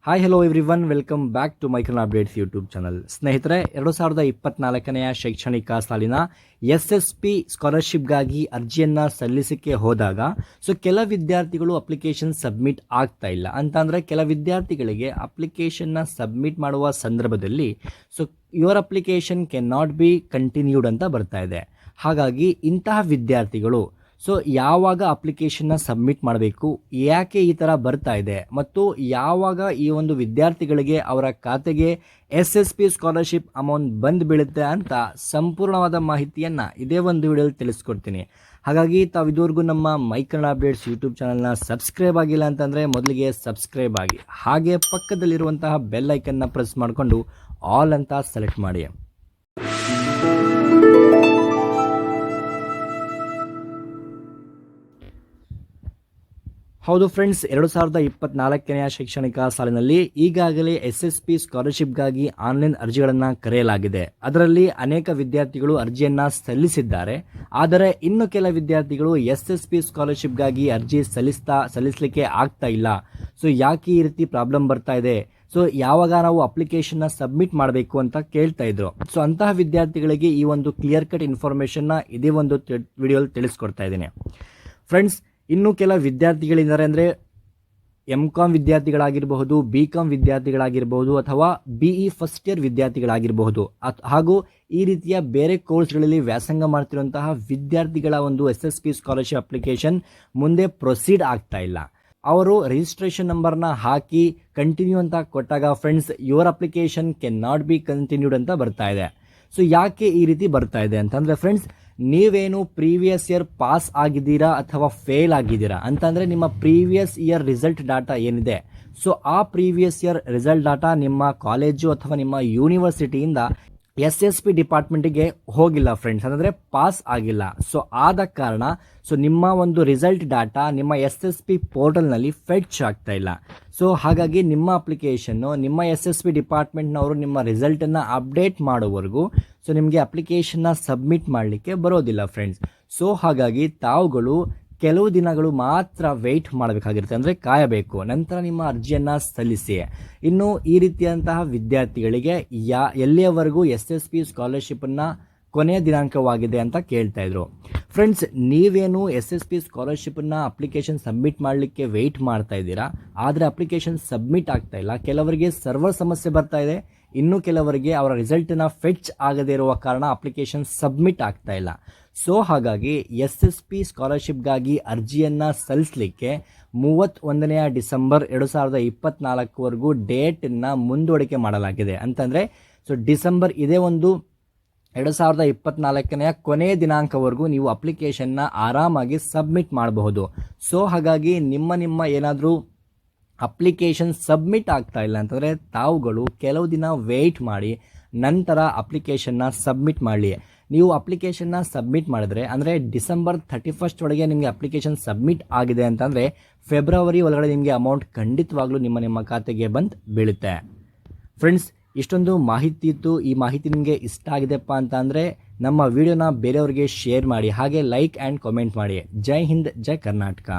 Hi hello everyone, welcome back to Micron updates YouTube channel. ಸ್ನೇಹಿತರೆ, 2024ನೇ ಶೈಕ್ಷಣಿಕ ಸಾಲಿನ SSP ಸ್ಕಾಲರ್ಶಿಪ್ಗಾಗಿ ಅರ್ಜಿಯನ್ನು ಸಲ್ಲಿಸಕ್ಕೆ ಹೋದಾಗ ಕೆಲ ವಿದ್ಯಾರ್ಥಿಗಳು ಅಪ್ಲಿಕೇಶನ್ ಸಬ್ಮಿಟ್ ಆಗ್ತಾ ಇಲ್ಲ ಅಂತಂದರೆ ಕೆಲ ವಿದ್ಯಾರ್ಥಿಗಳಿಗೆ ಅಪ್ಲಿಕೇಶನ್ನ ಸಬ್ಮಿಟ್ ಮಾಡುವ ಸಂದರ್ಭದಲ್ಲಿ your application can not be continued ಅಂತ ಬರ್ತಾ ಇದೆ. ಹಾಗಾಗಿ ಇಂತಹ ವಿದ್ಯಾರ್ಥಿಗಳು ಯಾವಾಗ ಅಪ್ಲಿಕೇಶನ್ನ ಸಬ್ಮಿಟ್ ಮಾಡಬೇಕು, ಯಾಕೆ ಈ ಥರ ಬರ್ತಾ ಇದೆ ಮತ್ತು ಯಾವಾಗ ಈ ಒಂದು ವಿದ್ಯಾರ್ಥಿಗಳಿಗೆ ಅವರ ಖಾತೆಗೆ SSP ಸ್ಕಾಲರ್ಶಿಪ್ ಅಮೌಂಟ್ ಬಂದು ಬೀಳುತ್ತೆ ಅಂತ ಸಂಪೂರ್ಣವಾದ ಮಾಹಿತಿಯನ್ನು ಇದೇ ಒಂದು ವಿಡಿಯೋದಲ್ಲಿ ತಿಳಿಸ್ಕೊಡ್ತೀನಿ. ಹಾಗಾಗಿ ತಾವು ಇದುವರೆಗೂ ನಮ್ಮ ಮೈಕ್ರೋನ್ ಅಪ್ಡೇಟ್ಸ್ ಯೂಟ್ಯೂಬ್ ಚಾನಲ್ನ ಸಬ್ಸ್ಕ್ರೈಬ್ ಆಗಿಲ್ಲ ಅಂತಂದರೆ ಮೊದಲಿಗೆ ಸಬ್ಸ್ಕ್ರೈಬ್ ಆಗಿ, ಹಾಗೆ ಪಕ್ಕದಲ್ಲಿರುವಂತಹ ಬೆಲ್ ಐಕನ್ನ ಪ್ರೆಸ್ ಮಾಡಿಕೊಂಡು ಆಲ್ ಅಂತ ಸೆಲೆಕ್ಟ್ ಮಾಡಿ. ಹೌದು ಫ್ರೆಂಡ್ಸ್, 2024ನೇ ಶೈಕ್ಷಣಿಕ ಸಾಲಿನಲ್ಲಿ ಈಗಾಗಲೇ SSP ಸ್ಕಾಲರ್ಶಿಪ್ಗಾಗಿ ಆನ್ಲೈನ್ ಅರ್ಜಿಗಳನ್ನು ಕರೆಯಲಾಗಿದೆ. ಅದರಲ್ಲಿ ಅನೇಕ ವಿದ್ಯಾರ್ಥಿಗಳು ಅರ್ಜಿಯನ್ನು ಸಲ್ಲಿಸಿದ್ದಾರೆ. ಆದರೆ ಇನ್ನು ಕೆಲ ವಿದ್ಯಾರ್ಥಿಗಳು SSP ಸ್ಕಾಲರ್ಶಿಪ್ಗಾಗಿ ಅರ್ಜಿ ಸಲ್ಲಿಸಲಿಕ್ಕೆ ಆಗ್ತಾ ಇಲ್ಲ. ಯಾಕೆ ಈ ರೀತಿ ಪ್ರಾಬ್ಲಮ್ ಬರ್ತಾ ಇದೆ, ಯಾವಾಗ ನಾವು ಅಪ್ಲಿಕೇಶನ್ನ ಸಬ್ಮಿಟ್ ಮಾಡಬೇಕು ಅಂತ ಕೇಳ್ತಾ ಇದ್ರು. ಅಂತಹ ವಿದ್ಯಾರ್ಥಿಗಳಿಗೆ ಈ ಒಂದು ಕ್ಲಿಯರ್ ಕಟ್ ಇನ್ಫಾರ್ಮೇಷನ್ನ ಇದೇ ಒಂದು ವಿಡಿಯೋಲಿ ತಿಳಿಸ್ಕೊಡ್ತಾ ಇದ್ದೀನಿ. ಫ್ರೆಂಡ್ಸ್, ಇನ್ನು ಕೆಲ ವಿದ್ಯಾರ್ಥಿಗಳಿದ್ದಾರೆ, ಅಂದರೆ MCOM ವಿದ್ಯಾರ್ಥಿಗಳಾಗಿರಬಹುದು, BCOM ವಿದ್ಯಾರ್ಥಿಗಳಾಗಿರಬಹುದು, ಅಥವಾ BE ಫಸ್ಟ್ ಇಯರ್ ವಿದ್ಯಾರ್ಥಿಗಳಾಗಿರಬಹುದು, ಹಾಗೂ ಈ ರೀತಿಯ ಬೇರೆ ಕೋರ್ಸ್ಗಳಲ್ಲಿ ವ್ಯಾಸಂಗ ಮಾಡ್ತಿರುವಂತಹ ವಿದ್ಯಾರ್ಥಿಗಳ ಒಂದು SSP ಸ್ಕಾಲರ್ಶಿಪ್ ಅಪ್ಲಿಕೇಶನ್ ಮುಂದೆ ಪ್ರೊಸೀಡ್ ಆಗ್ತಾ ಇಲ್ಲ. ಅವರು ರಿಜಿಸ್ಟ್ರೇಷನ್ ನಂಬರ್ನ ಹಾಕಿ ಕಂಟಿನ್ಯೂ ಅಂತ ಕೊಟ್ಟಾಗ friends, your application can not be continued ಅಂತ ಬರ್ತಾ ಇದೆ. ಯಾಕೆ ಈ ರೀತಿ ಬರ್ತಾ ಇದೆ ಅಂತಂದರೆ ಫ್ರೆಂಡ್ಸ್, ನೀವೇನು ಪ್ರೀವಿಯಸ್ ಇಯರ್ ಪಾಸ್ ಆಗಿದ್ದೀರಾ ಅಥವಾ ಫೇಲ್ ಆಗಿದ್ದೀರಾ ಅಂತಂದರೆ ನಿಮ್ಮ ಪ್ರೀವಿಯಸ್ ಇಯರ್ ರಿಸಲ್ಟ್ ಡಾಟಾ ಏನಿದೆ, ಆ ಪ್ರೀವಿಯಸ್ ಇಯರ್ ರಿಸಲ್ಟ್ ಡಾಟಾ ನಿಮ್ಮ ಕಾಲೇಜು ಅಥವಾ ನಿಮ್ಮ ಯೂನಿವರ್ಸಿಟಿಯಿಂದ SSP ಡಿಪಾರ್ಟ್ಮೆಂಟಿಗೆ ಹೋಗಿಲ್ಲ ಫ್ರೆಂಡ್ಸ್, ಅಂದರೆ ಪಾಸ್ ಆಗಿಲ್ಲ. ಆದ ಕಾರಣ ನಿಮ್ಮ ಒಂದು ರಿಸಲ್ಟ್ ಡಾಟಾ ನಿಮ್ಮ SSP ಪೋರ್ಟಲ್ನಲ್ಲಿ ಫೆಚ್ ಆಗ್ತಾ ಇಲ್ಲ. ಹಾಗಾಗಿ ನಿಮ್ಮ ಅಪ್ಲಿಕೇಶನ್ನು ನಿಮ್ಮ SSP ಡಿಪಾರ್ಟ್ಮೆಂಟ್ನವರು ನಿಮ್ಮ ರಿಸಲ್ಟನ್ನು ಅಪ್ಡೇಟ್ ಮಾಡೋವರೆಗೂ ನಿಮಗೆ ಅಪ್ಲಿಕೇಶನ್ನ ಸಬ್ಮಿಟ್ ಮಾಡಲಿಕ್ಕೆ ಬರೋದಿಲ್ಲ ಫ್ರೆಂಡ್ಸ್. ಹಾಗಾಗಿ ತಾವುಗಳು ಕೆಲವು ದಿನಗಳು ಮಾತ್ರ ವೆಯ್ಟ್ ಮಾಡಬೇಕಾಗಿರುತ್ತೆ, ಅಂದರೆ ಕಾಯಬೇಕು. ನಂತರ ನಿಮ್ಮ ಅರ್ಜಿಯನ್ನು ಸಲ್ಲಿಸಿ. ಇನ್ನು ಈ ರೀತಿಯಂತಹ ವಿದ್ಯಾರ್ಥಿಗಳಿಗೆ ಎಲ್ಲಿಯವರೆಗೂ SSP ಸ್ಕಾಲರ್ಶಿಪ್ಪನ್ನು ಕೊನೆಯ ದಿನಾಂಕವಾಗಿದೆ ಅಂತ ಕೇಳ್ತಾ ಇದ್ರು. ಫ್ರೆಂಡ್ಸ್, ನೀವೇನು SSP ಸ್ಕಾಲರ್ಶಿಪ್ಪನ್ನು ಅಪ್ಲಿಕೇಶನ್ ಸಬ್ಮಿಟ್ ಮಾಡಲಿಕ್ಕೆ ವೆಯ್ಟ್ ಮಾಡ್ತಾ ಇದ್ದೀರಾ, ಆದರೆ ಅಪ್ಲಿಕೇಶನ್ ಸಬ್ಮಿಟ್ ಆಗ್ತಾ ಇಲ್ಲ. ಕೆಲವರಿಗೆ ಸರ್ವರ್ ಸಮಸ್ಯೆ ಬರ್ತಾ ಇದೆ, ಇನ್ನು ಕೆಲವರಿಗೆ ಅವರ ರಿಸಲ್ಟನ್ನು ಫೆಚ್ ಆಗದೇ ಇರುವ ಕಾರಣ ಅಪ್ಲಿಕೇಶನ್ ಸಬ್ಮಿಟ್ ಆಗ್ತಾ ಇಲ್ಲ. ಹಾಗಾಗಿ SSP ಸ್ಕಾಲರ್ಶಿಪ್ಗಾಗಿ ಅರ್ಜಿಯನ್ನು ಸಲ್ಲಿಸಲಿಕ್ಕೆ 31ನೇ ಡಿಸೆಂಬರ್ 2024ವರೆಗೂ ಡೇಟನ್ನು ಮುಂದೂಡಿಕೆ ಮಾಡಲಾಗಿದೆ. ಅಂತಂದರೆ ಡಿಸೆಂಬರ್ ಇದೇ ಒಂದು 2024ನೇ ಕೊನೆಯ ದಿನಾಂಕವರೆಗೂ ನೀವು ಅಪ್ಲಿಕೇಶನ್ನ ಆರಾಮಾಗಿ ಸಬ್ಮಿಟ್ ಮಾಡಬಹುದು. ಹಾಗಾಗಿ ನಿಮ್ಮ ಏನಾದರೂ ಅಪ್ಲಿಕೇಶನ್ ಸಬ್ಮಿಟ್ ಆಗ್ತಾ ಇಲ್ಲ ಅಂತಂದರೆ ತಾವುಗಳು ಕೆಲವು ದಿನ ವೆಯ್ಟ್ ಮಾಡಿ ನಂತರ ಅಪ್ಲಿಕೇಶನ್ನ ಸಬ್ಮಿಟ್ ಮಾಡಲಿ. ನೀವು ಅಪ್ಲಿಕೇಶನ್ನ ಸಬ್ಮಿಟ್ ಮಾಡಿದ್ರೆ, ಅಂದರೆ ಡಿಸೆಂಬರ್ 31 ಒಳಗೆ ನಿಮಗೆ ಅಪ್ಲಿಕೇಶನ್ ಸಬ್ಮಿಟ್ ಆಗಿದೆ ಅಂತಂದರೆ ಫೆಬ್ರವರಿ ಒಳಗಡೆ ನಿಮಗೆ ಅಮೌಂಟ್ ಖಂಡಿತವಾಗ್ಲೂ ನಿಮ್ಮ ಖಾತೆಗೆ ಬಂದು ಬೀಳುತ್ತೆ. ಫ್ರೆಂಡ್ಸ್, ಇಷ್ಟೊಂದು ಮಾಹಿತಿ ಇತ್ತು. ಈ ಮಾಹಿತಿ ನಿಮಗೆ ಇಷ್ಟ ಆಗಿದೆಪ್ಪ ಅಂತ ಅಂದರೆ ನಮ್ಮ ವಿಡಿಯೋನ ಬೇರೆಯವರಿಗೆ ಶೇರ್ ಮಾಡಿ, ಹಾಗೆ ಲೈಕ್ ಆ್ಯಂಡ್ ಕಾಮೆಂಟ್ ಮಾಡಿ. ಜೈ ಹಿಂದ್, ಜೈ ಕರ್ನಾಟಕ.